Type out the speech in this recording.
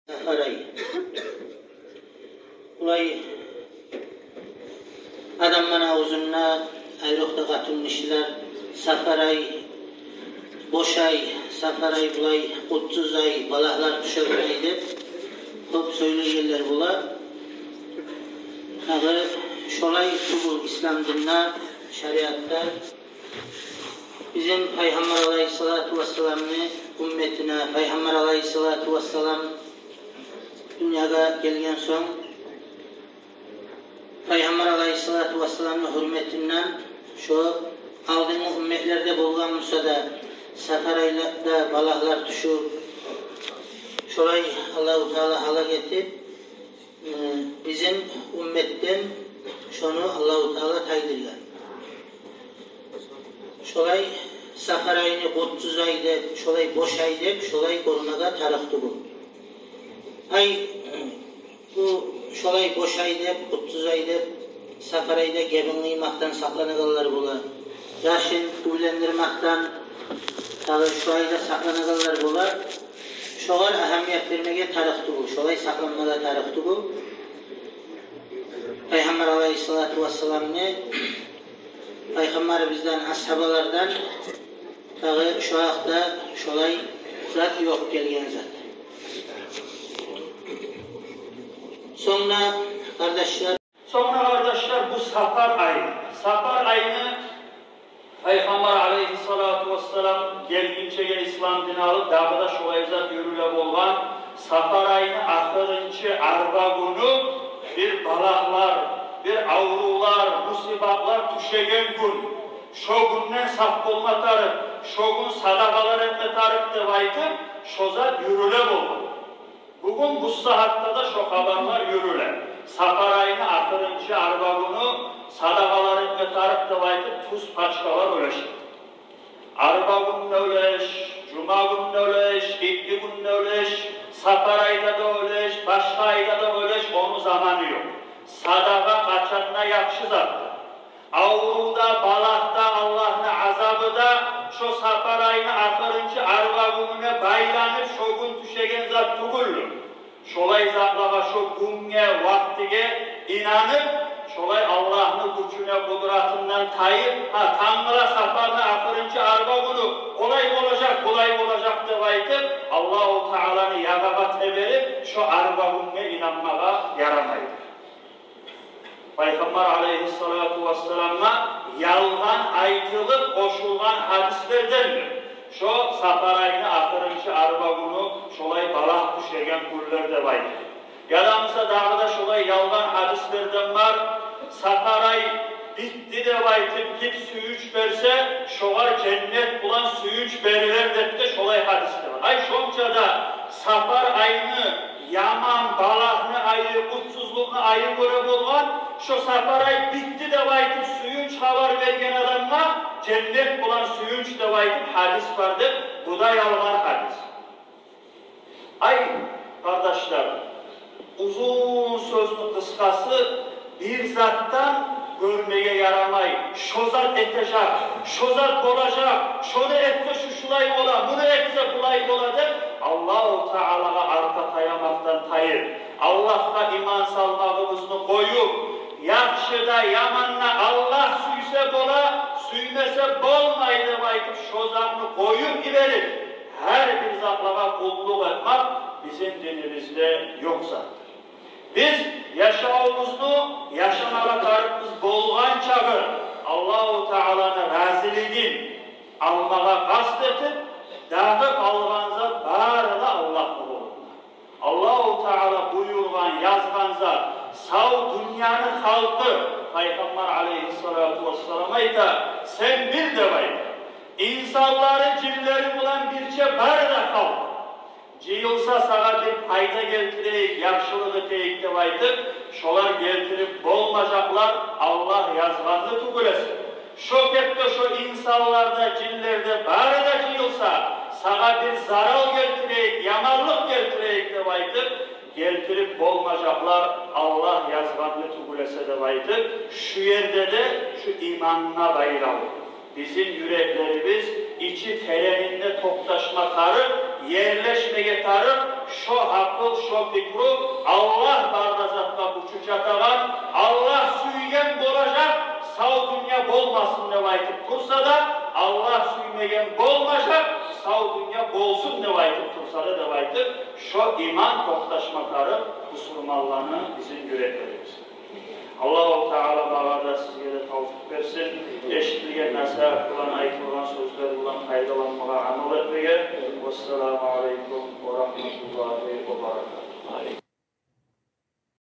Safaray. Ulay adamman ağzına ayrıqda qatılmışlar. Safaray, boşay, safaray bulay, kutsuzay, balahlar düşürmeydi. Çok söyleyenler bula. Ağı şolay tubul İslam dinna, şeriatta bizim Peygamber Aleyhissalatu Vesselam'ın ümmetine, Peygamber Aleyhissalatu Vesselam dünyaya gelgen son Peygamber Aleyhissalatu Vesselam'ın hürmetinden şu aldığımız ümmetlerde bulgan musada safaraylarda balahlar düşür şolay Allah-u Teala halak etip bizim ümmetten şunu Allah-u Teala taydırgan. Şolay safarayını kutsuzay dep, şolay boşay dep, şolay korunaga tarıktı bu. Ay bu şolay boşay dep, kutsuzay dep, safarayda gebinlimaktan saklanıgallar bula. Yaşın uylendirmaktan tağı şolayda saklanıgallar bula. Şolar ahamiyet vermege tarıktı bu. Şolay saklanmaga tarıktı bu. Peygamber Aleyhissalatu Vesselam'ını Peygamber bizden, ashabalardan tağı şu ayakta şolay zat yok gelgen zat. Sonra kardeşler bu Safar ayı. Safar ayını Peygamber Aleyhissalatu Vesselam gelgince İslam dini alıp dağda şolay zat yürüle bolgan Safar ayını ahırıncı arba günü bir balaklar, bir avrular, musibatlar düşegen gün. Şo günden saf bolma tarıp, şo gün sadakalar etme tarıp dep aytıp, şo zat yürüle bolgan. Bugün bu saatte da şo haberler yürüle. Safar ayını ahırıncı arba günü sadakalar etme tarıp dep aytıp, tuz paçkalar öleş. Arba gününe öleş, cuma gününe öleş, ikli gününe öleş, Safar ayda da öleş, başka ayda da öleş, onun zamanı yok. Sadaka kaçanına yakşı zattır. Avruda, balakta, Allah'ın azabı da şu Safar ayını ahırıncı arba gününe baylanıp şu gün düşegen zat tugullu. Şolay zatlağa şu günge, vaktige inanıp şolay Allah'ın gücüne, kudratından tayıp Tanrı'la Safar'ın ahırıncı arba günü kolay olacak dep aytıp Allah-u Teala'nı yagabat verip şu arba gününe inanmağa yaramaydı. Peygamber Aleyhissalatu Vesselam'a yalgan aytılıp koşulgan hadislerdendir. Şu Safar ayını ahırıncı arba günü şolay balak düşegen günler dep aytı. Yadamıza dağda şolay yalgan hadislerden var. Safar ay bitti dep aytıp gip suyuç verse şolar cennet bulan suyuç veriler dep de şolay hadisler var. Ay şonca da Safar ayını yaman, balakını ayı, kutsuzluğunu ayı göre bolgan, şu Safar ay bitti dep aytıp suyunç haber vergen adamla cennet bulan suyunç dep aytıp hadis var dep, bu da yalgan hadis. Ay kardeşler, uzun sözlü kıskası bir zattan görmeye yaramay, şo zat etecek, şo zat bolacak, şunu etse şuşulay bola, bunu etse bulay bola dep Allah-u Teala'ga arka tayamaktan tayır, Allah'a iman salmağımızını koyup, yakşıda yamanla Allah suyse bola, suymese bolmayı dep aytıp şo zatını koyup giderip, her bir zatlara kulluk etmek bizim dinimizde yok zaten. Biz yaşamımızı yaşamaya tarıpız bolgan çağı Allah-u Teala'nın raziliğini almağa kastetip dağıp algan zat bari da Allah'ın olur. Allah-u Teala buyurgan, yazgan zat sağ dünyanın halkı Peygamber Aleyhissalatu Vesselam ayta sen bil dep ayta. İnsanları cinleri bulan birçe bari da halk. Ciyılsa sana bir payda geltireyik, yakşılığı teyik dep aytıp, şolar geltirip bolmacaklar Allah yazgandı tugulesin. Şo kepte şu insanlarda, cinlerde bari da ciyılsa sana bir zaral geltireyik, yamanlık geltireyik dep aytıp, geltirip bolmacaklar Allah yazgandı tugulese dep aytıp, şu yerde de şu imanına bayılalım. Bizim yüreklerimiz içi tereninde toptaşma tarıp, yerleşmeye tarıp, şu akıl, şu fikru Allah barrazatla uçuşatalar, Allah suygen bolacak, sağ dünya bolmasın ne vaytıp tursa da, Allah suymegen bolmayacak, sağ dünya bolsun ne vaytıp tursa da ne vaytıp, şu iman tohtaşmakarı kusurmallığını bizim yüreklerimiz. Allah-u Teala bağlarda sizlere tavfik versin, eşitliğe nasihat kılan, ayıkılan sözler bulan, faydalanmağa amal etmeye. Vesselamu aleykum ve rahmetullahi ve barakatuhu.